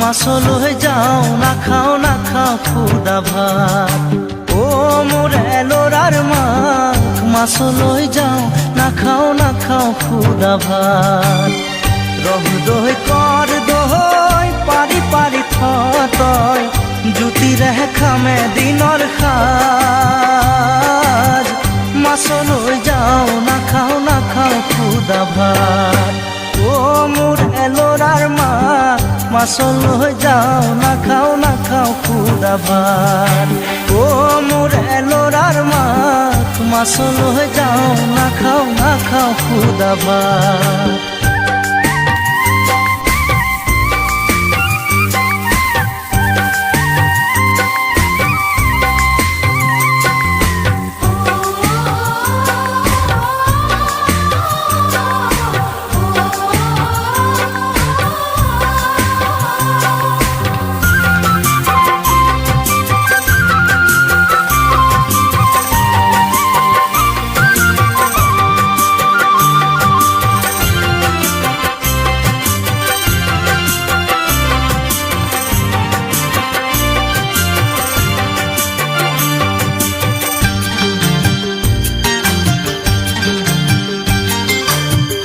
মাছলৈ যাওঁ নাখাওঁ নাখাওঁ খুদা ভাত। ও মোৰে ল'ৰাৰ মাক মাছলৈ যাওঁ নাখাওঁ নাখাওঁ খুদা ভাত। ৰহ দৈ কৰ দৈ পাৰি পাৰি থয় জুতিৰে খামে দিনৰ সাজ। মাছলৈ যাওঁ নাখাওঁ নাখাওঁ খুদা ভাত। ও মোৰে ল'ৰাৰ মাক মাছলৈ যাওঁ নাখাওঁ নাখাওঁ খুদা ভাত। ও মোৰে ল'ৰাৰ মাক মাছলৈ যাওঁ নাখাওঁ নাখাওঁ খুদা ভাত।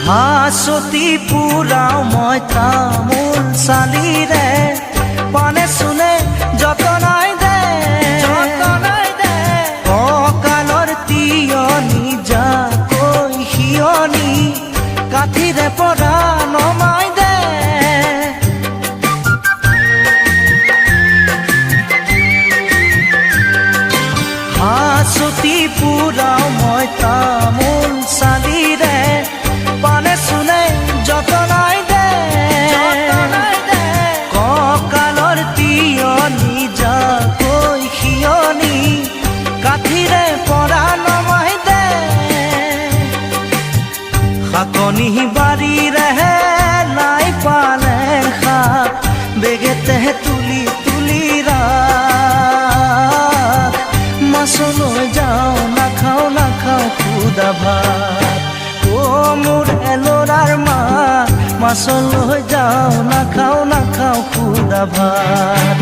হাঁচতি পুৰাও মই তামোল চালিৰে পানে চুনে যতনাই দে কঁকালৰ তিয়নি যাকৈ সিয়নি কাঠিৰে পৰা নমাই দে। হাঁচতি পুৰাও মই তামোল চালিৰে পানে চুনে যতনাই দে কঁকালৰ তিয়নি যাকৈ সিয়নি কাঠিৰে পৰা নমাই দে। শাকনি বাৰীৰে লাই পালেং শাক বেগেতে তুলি তুলি ৰাখ। মাছলৈ যাওঁ নাখাওঁ নাখাওঁ খুদা ভাত। ও মোৰে ল'ৰাৰ মাক মাছলৈ যাওঁ নাখাওঁ নাখাওঁ খুদা ভাত।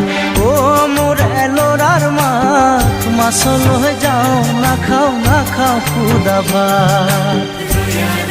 ও মোৰে ল'ৰাৰ মাক মাছলৈ যাওঁ নাখাওঁ নাখাওঁ খুদা ভাত।